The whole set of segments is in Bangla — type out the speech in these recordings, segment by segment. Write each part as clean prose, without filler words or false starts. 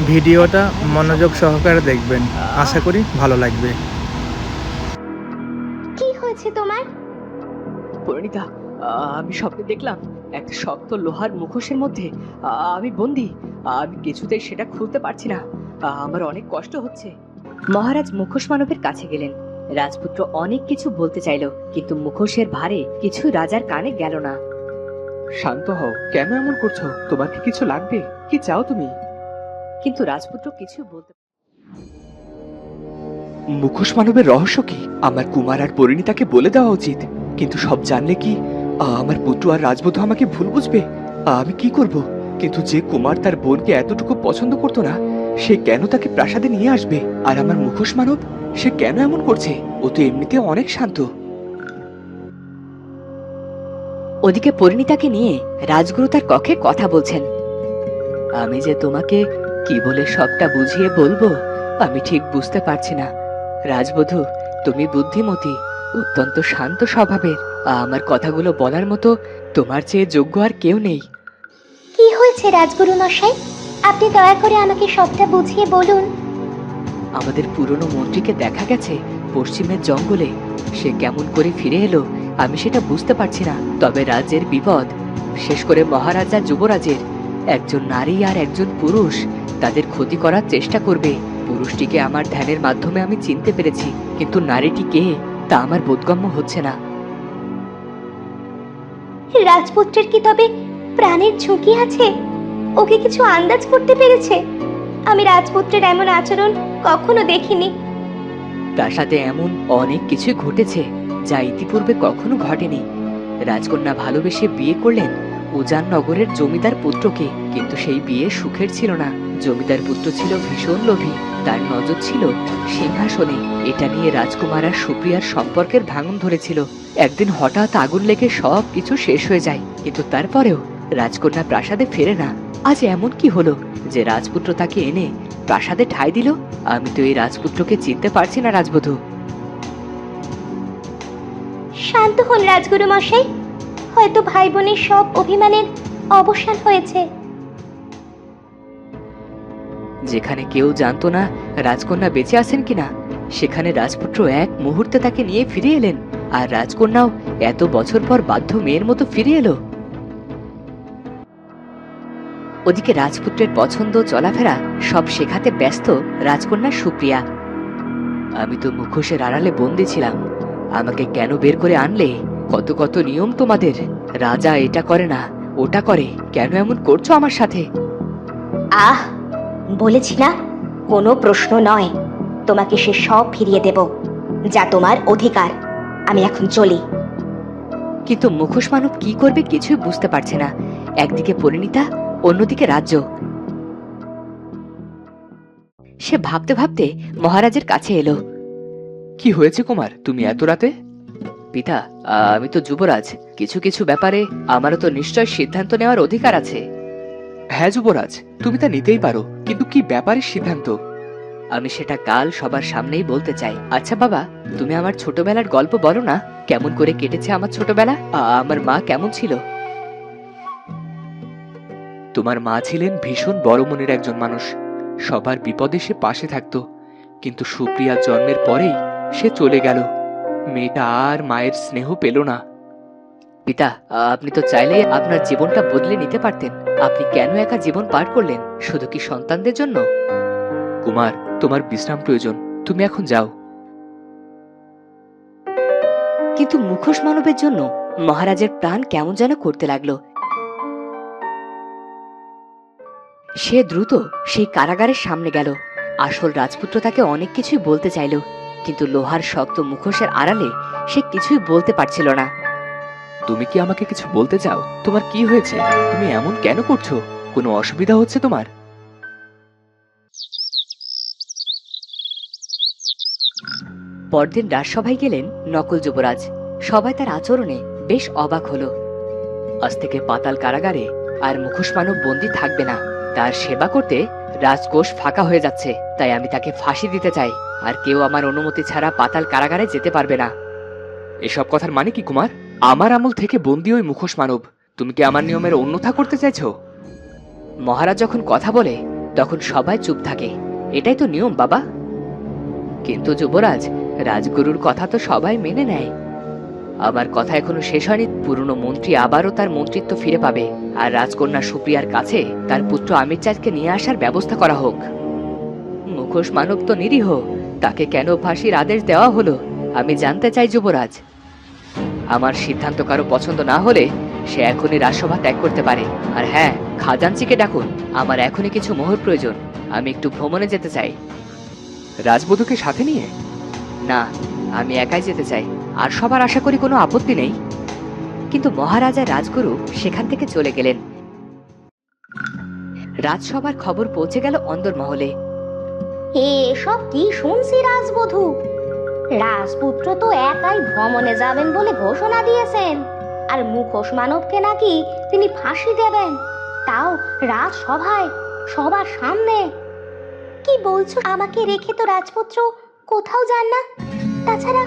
ভিডিওটা মনোযোগ সহকারে দেখবেন, আশা করি ভালো লাগবে। কি হয়েছে তোমার? পরিণীতা, আমি স্বপ্নে দেখলাম একটা শক্ত লোহার মুখোশের মধ্যে আমি বন্দি। আমি কিছুতেই সেটা খুলতে পারছি না। আমার অনেক কষ্ট হচ্ছে। মহারাজ মুখোশ মানবের কাছে গেলেন। রাজপুত্র অনেক কিছু বলতে চাইল, কিন্তু মুখোশের ভারে কিছু রাজার কানে গেল না। শান্ত হও, কেন এমন করছো? তোমার কি কিছু লাগবে? কি চাও তুমি? কিন্তু রাজপুত্র কিছু বলতে মুখোশ মানবের রহস্য কি? আমার কুমার আর পরিণীতাকে বলে দেওয়া উচিত, কিন্তু সব জানলে কি আমার পুত্র আর রাজবধূ আমাকে ভুল বুঝবে? আমি কি করব? কিন্তু যে কুমার তার বোনকে এতটুকু পছন্দ করতো না, সে কেন তাকে প্রাসাদে নিয়ে আসবে? আর আমার মুখোশ মানব, সে কেন এমন করছে? ও তো এমনিতে অনেক শান্ত। ওদিকে পরিণীতাকে নিয়ে রাজগুরু তার কক্ষে কথা বলছেন। আমি যে তোমাকে কি বলে সবটা বুঝিয়ে বলবো আমি ঠিক বুঝতে পারছি না। রাজবধূ, তুমি বুদ্ধিমতী, অত্যন্ত শান্ত স্বভাবের। আমার কথাগুলো বলার মতো তোমার চেয়ে যোগ্য আর কেউ নেই। কি হয়েছে রাজগুরু মশাই? আপনি দয়া করে আমাকে সবটা বুঝিয়ে বলুন। আমাদের পুরনো মন্ত্রীকে দেখা গেছে পশ্চিমের জঙ্গলে। সে কেমন করে ফিরে এলো আমি সেটা বুঝতে পারছি না। তবে রাজ্যের বিপদ, শেষ করে মহারাজা যুবরাজের, একজন নারী আর একজন পুরুষ তাদের ক্ষতি করার চেষ্টা করবে। পুরুষটিকে আমার ধ্যানের মাধ্যমে আমি চিনতে পেরেছি, কিন্তু নারীটি কে তা আমার বোধগম্য হচ্ছে না। রাজপুত্রের কি তবে প্রাণের ঝুঁকি আছে? ওকে কিছু আন্দাজ করতে পেরেছে? আমি রাজপুত্রের এমন আচরণ কখনো দেখিনি। প্রাসাদে এমন অনেক কিছু ঘটেছে যা ইতিপূর্বে কখনো ঘটেনি। রাজকন্যা ভালোবেসে বিয়ে করলেন উজান নগরের জমিদার পুত্রকে, কিন্তু সেই বিয়ে সুখের ছিল না। জমিদার পুত্র ছিল ভীষণ লোভী, তার নজর ছিল সিংহাসনে। এটা নিয়ে রাজকুমার আর সুপ্রিয়ার সম্পর্কের ভাঙন ধরেছিল। একদিন হঠাৎ আগুন লেগে সব কিছু শেষ হয়ে যায়, কিন্তু তারপরেও রাজকন্যা প্রাসাদে ফেরে না। আজ এমন কি হলো যে রাজপুত্র তাকে এনে প্রাসাদে ঠাঁই দিল? আমি তো এই রাজপুত্রকে চিনতে পারছি না রাজবধূ। শান্ত হন রাজগুরু মশাই, হয়তো ভাই বোনের সব অভিমানের অবসান হয়েছে। যেখানে কেউ জানতো না রাজকন্যা বেঁচে আছেন কিনা, সেখানে রাজপুত্র এক মুহূর্তে তাকে নিয়ে ফিরে এলেন, আর রাজকন্যাও এত বছর পর বাধ্য মেয়ের মতো ফিরে এলো। ওদিকে রাজপুত্রের পছন্দ চলাফেরা সব শেখাতে ব্যস্ত রাজকন্যা সুপ্রিয়া। আমি তো মুখোশের আড়ালে বন্দি ছিলাম, আমাকে কেন বের করে আনলে? কত কত নিয়ম তোমাদের, রাজা এটা করে না ওটা করে, কেন এমন করছো আমার সাথে? আহ, বলেছি না কোনো প্রশ্ন নয়, তোমাকে সে সব ফিরিয়ে দেব, যা তোমার অধিকার। আমি এখন চলি। কিন্তু মুখোশ মানব কি করবে কিছুই বুঝতে পারছে না। একদিকে পরিণীতা, অন্যদিকে রাজ্য। সে ভাবতে ভাবতে মহারাজের কাছে এলো। কি হয়েছে কুমার, তুমি এত রাতে? পিতা, আমি তো যুবরাজ, কিছু কিছু ব্যাপারে আমারও তো নিশ্চয় সিদ্ধান্ত নেওয়ার অধিকার আছে। হ্যাঁ যুবরাজ, তুমি তা নিতেই পারো, কিন্তু কি ব্যাপারে সিদ্ধান্ত? আমি সেটা কাল সবার সামনেই বলতে চাই। আচ্ছা বাবা, তুমি আমার ছোটবেলার গল্প বলো না, কেমন করে কেটেছে আমার ছোটবেলা? আমার মা কেমন ছিল? তোমার মা ছিলেন ভীষণ বড় মনের একজন মানুষ, সবার বিপদে সে পাশে থাকতো। কিন্তু সুপ্রিয়ার জন্মের পরেই সে চলে গেল। মেয়েটা আর মায়ের স্নেহ পেল না। পিতা, আপনি তো চাইলে আপনার জীবনটা বদলে নিতে পারতেন। আপনি কেন একা জীবন পার করলেন? শুধু কি সন্তানদের জন্য? কুমার, তোমার বিশ্রাম প্রয়োজন, তুমি এখন যাও। কিন্তু মুখোশ মানবের জন্য মহারাজের প্রাণ কেমন যেন করতে লাগলো। সে দ্রুত সেই কারাগারের সামনে গেল। আসল রাজপুত্র তাকে অনেক কিছুই বলতে চাইল, কিন্তু লোহার শক্ত মুখোশের আড়ালে সে কিছুই বলতে পারছিল না। তুমি কি আমাকে কিছু বলতে চাও? তোমার কি হয়েছে? তুমি এমন কেন করছো? কোনো অসুবিধা হচ্ছে তোমার? পরদিন রাজসভায় গেলেন নকল যুবরাজ। সবাই তার আচরণে বেশ অবাক হলো। আজ থেকে পাতাল কারাগারে আর মুখোশ মানব বন্দী থাকবে না। তার সেবা করতে রাজকোষ ফাঁকা হয়ে যাচ্ছে, তাই আমি তাকে ফাঁসি দিতে চাই। আর কেউ আমার অনুমতি ছাড়া পাতাল কারাগারে যেতে পারবে না। এসব কথার মানে কি কুমার? আমার আমল থেকে বন্দী ওই মুখোশ মানব, তুমি কি আমার নিয়মের অন্যথা করতে চাইছো? মহারাজ যখন কথা বলে তখন সবাই চুপ থাকে, এটাই তো নিয়ম বাবা। কিন্তু যুবরাজ, রাজগুরুর কথা তো সবাই মেনে নেয়। আমার কথা এখনো শেষ হয়নি। পুরনো মন্ত্রী আবারও তার মন্ত্রিত্ব ফিরে পাবে, আর রাজকন্যা সুপ্রিয়ার কাছে তার পুত্র আমিরচাঁদকে নিয়ে আসার ব্যবস্থা করা হোক। মুখোশ মানব তো নিরীহ, তাকে কেন ফাঁসির আদেশ দেওয়া হলো আমি জানতে চাই যুবরাজ। আমার সিদ্ধান্ত কারো পছন্দ না হলে সে এখনই রাজসভা ত্যাগ করতে পারে। আর হ্যাঁ, খাজাঞ্চিকে ডাকুন, আমার এখনই কিছু মোহর প্রয়োজন, আমি একটু ভ্রমণে যেতে চাই। রাজবধূকে সাথে নিয়ে? না, আমি একাই যেতে চাই, আর সবার আশা করি কোনো আপত্তি নেই। কিন্তু মহারাজা রাজগুরু সেখান থেকে চলে গেলেন। রাজসভার খবর পৌঁছে গেল অন্দরমহলে। এসব কি শুনছি রাজবধূ? রাজপুত্র তো একাই ভ্রমণে যাবেন বলে ঘোষণা দিয়েছেন, আর মুখোশ মানবকে নাকি তিনি ফাঁসি দেবেন, তাও রাজসভায়, সবার সামনে। কি বলছো? আমাকে রেখে তো রাজপুত্র কোথাও যান না। তাছাড়া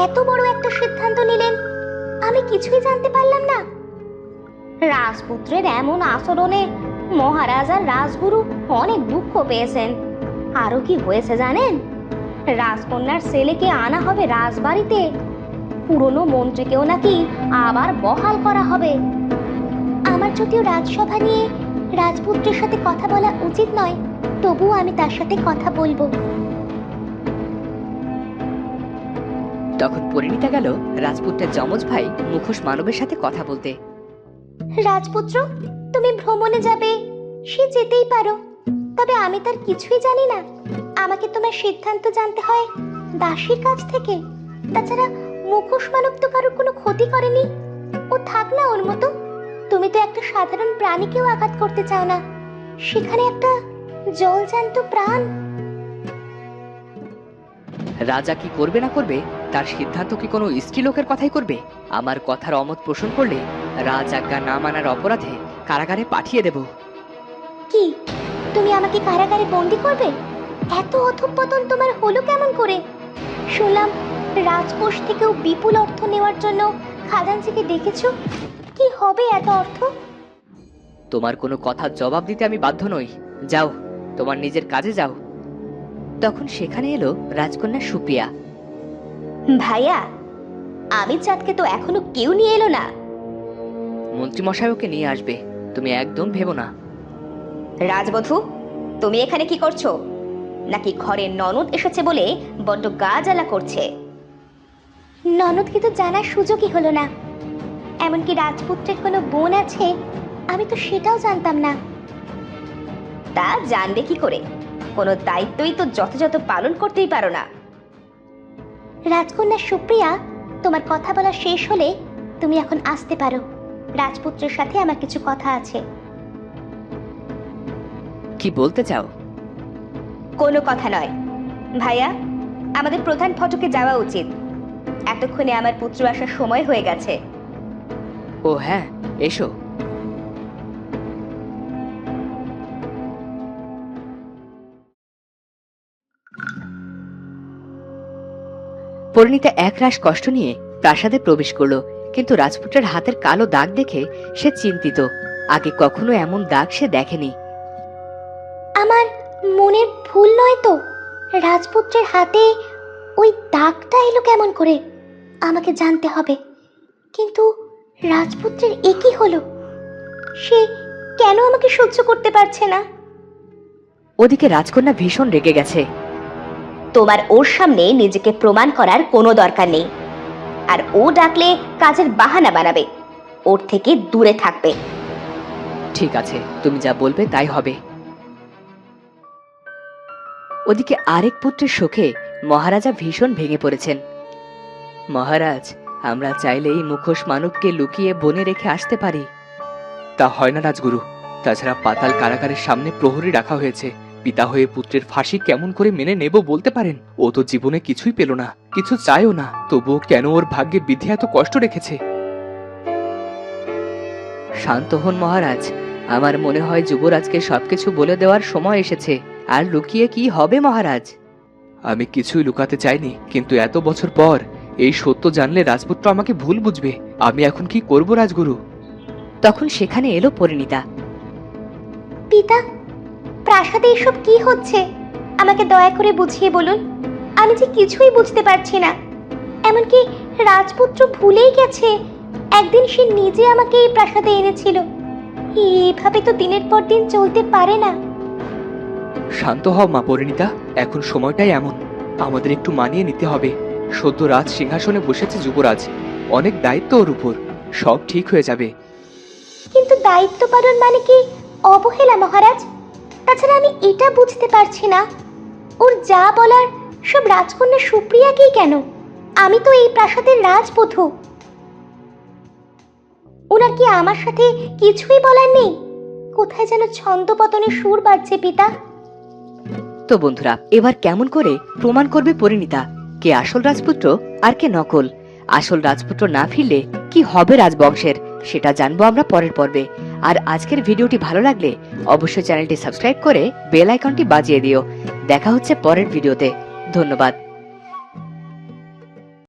এত বড় একটা সিদ্ধান্ত নিলেন, আমি কিছুই জানতে পারলাম না। রাজপুত্রের এমন আচরণে মহারাজ আর রাজগুরু অনেক দুঃখ পেয়েছেন। আরো কি হয়েছে জানেন? রাজকন্যার ছেলেকে আনা হবে রাজবাড়িতে, পুরনো মন্ত্রীকেও নাকি আবার বহাল করা হবে। আমার যদিও রাজসভা নিয়ে রাজপুত্রের সাথে কথা বলা উচিত নয়, তবুও আমি তার সাথে কথা বলবো। তখন পরিণীতা গেল রাজপুত্রের যমজ ভাই মুখোশ মানবের সাথে কথা বলতে। রাজপুত্র, তুমি ভ্রমণে যাবে, সে যেতেই পারো, তবে আমি তার কিছুই জানি না। আমাকে তোমার সিদ্ধান্ত জানতে হয় দাসীর কাছ থেকে। তাছাড়া মুখোশ মানব তো কারোর কোনো ক্ষতি করেনি, ও থাক না ওর মতো। তুমি তো একটা সাধারণ প্রাণীকেও আঘাত করতে চাও না, সেখানে একটা জলজ্যান্ত প্রাণ। রাজা কি করবে না করবে তার সিদ্ধান্ত কি কোনো স্ত্রীলোকের কথাই করবে? আমার কথার অমত পোষণ করলে রাজআজ্ঞা না মানার অপরাধে কারাগারে পাঠিয়ে দেব। কি, তুমি আমাকে কারাগারে বন্দি করবে? এত অধঃপতন তোমার হলো কেমন করে? শুনলাম রাজকোষ থেকেও বিপুল অর্থ নেওয়ার জন্য খাজাঞ্চিকে ডেকেছো। কি হবে এত অর্থ? তোমার কোনো কথার জবাব দিতে আমি বাধ্য নই। যাও, তোমার নিজের কাজে যাও। তখন সেখানে এলো রাজকন্যা সুপ্রিয়া। ভাইয়া, আমিরচাঁদকে তো এখনো কেউ নিয়ে এলো না। মন্ত্রীমশাই ওকে নিয়ে আসবে, তুমি একদম ভেবো না। রাজবধূ, তুমি এখানে কি করছো? নাকি ঘরের ননদ এসেছে বলে বড্ড গা জ্বালা করছে? ননদকে তো জানার সুযোগই হলো না। এমনকি রাজপুত্রের কোনো বোন আছে, আমি তো সেটাও জানতাম না। তা জানবে কি করে? কোনো দায়িত্বই তো যথাযথ পালন করতেই পারো না। রাজকন্যা সুপ্রিয়া, তোমার কথা বলা শেষ হলে তুমি এখন আসতে পারো। রাজপুত্রের সাথে আমার কিছু কথা আছে। কি বলতে চাও? কোনো কথা নয় ভাইয়া, আমাদের প্রধান ফটকে যাওয়া উচিত। এতক্ষণে আমার পুত্র আসার সময় হয়ে গেছে। ও হ্যাঁ, এসো। পরিণীতা একরাশ কষ্ট নিয়ে প্রাসাদে প্রবেশ করলো, কিন্তু রাজপুত্রের হাতের কালো দাগ দেখে সে চিন্তিত। আগে কখনো এমন দাগ সে দেখেনি। আমার মনের ভুল নয় তো? রাজপুত্রের হাতে ওই দাগটা এলো কেমন করে? আমাকে জানতে হবে। কিন্তু রাজপুত্রের এ কি হলো? সে কেন আমাকে সহ্য করতে পারছে না? ওদিকে রাজকন্যা ভীষণ রেগে গেছে। তোমার ওর সামনে নিজেকে প্রমাণ করার কোনো দরকার নেই। আর ও ডাকলে কাজের বাহানা বানাবে, ওর থেকে দূরে থাকবে। ঠিক আছে, তুমি যা বলবে তাই হবে। ওদিকে আরেক পুত্রের শোকে মহারাজা ভীষণ ভেঙে পড়েছেন। মহারাজ, আমরা চাইলেই মুখোশ মানবকে লুকিয়ে বনে রেখে আসতে পারি। তা হয় না রাজগুরু। তাছাড়া পাতাল কারাগারের সামনে প্রহরী রাখা হয়েছে। পিতা হয়ে পুত্রের ফাঁসি কেমন করে মেনে নেব বলতে পারেন? ও তো জীবনে কিছুই পেল না, কিছু চায়ও না, তবুও কেন ওর ভাগ্যে বিধি এত কষ্ট রেখেছে? শান্ত হন মহারাজ, আমার মনে হয় যুবরাজকে সবকিছু বলে দেওয়ার সময় এসেছে। আর লুকিয়ে কি হবে মহারাজ? আমি কিছুই লুকাতে চাইনি, কিন্তু এত বছর পর এই সত্য জানলে রাজপুত্র আমাকে ভুল বুঝবে। আমি এখন কি করব রাজগুরু? তখন সেখানে এলো পরিণীতা। পিতা, প্রাসাদে এসব কি হচ্ছে? আমাকে দয়া করে বুঝিয়ে বলুন। আমি যে কিছুই বুঝতে পারছি না। এমনকি রাজপুত্র ভুলেই গেছে একদিন সে নিজে আমাকে এই প্রাসাদে এনেছিল। এভাবে তো দিনের পর দিন চলতে পারে না। শান্ত হও মা পরিণীতা, এখন সময়টাই এমন, আমাদের একটু মানিয়ে নিতে হবে। সদ্য রাজ সিংহাসনে বসেছে যুবরাজ, অনেক দায়িত্ব ওর উপর, সব ঠিক হয়ে যাবে। কিন্তু দায়িত্ব পালন মানে কি অবহেলা মহারাজ? তাছাড়া আমি এটা বুঝতে পারছি না, ওর যা বলার সব রাজকন্যা সুপ্রিয়াকেই কেন? আমি তো এই প্রাসাদের রাজবধূ। ওনার কি আমার সাথে কিছুই বলার নেই? কোথায় যেন ছন্দপতনের সুর বাজছে পিতা। তো বন্ধুরা, এবার কেমন করে প্রমাণ করবে পরিণীতা কে আসল রাজপুত্র আর কে নকল? আসল রাজপুত্র না ফিরলে কি হবে রাজবংশের, সেটা জানবো আমরা পরের পর্বে। আর আজকের ভিডিওটি ভালো লাগলে অবশ্যই চ্যানেলটি সাবস্ক্রাইব করে বেল আইকনটি বাজিয়ে দিও। দেখা হচ্ছে পরের ভিডিওতে। ধন্যবাদ।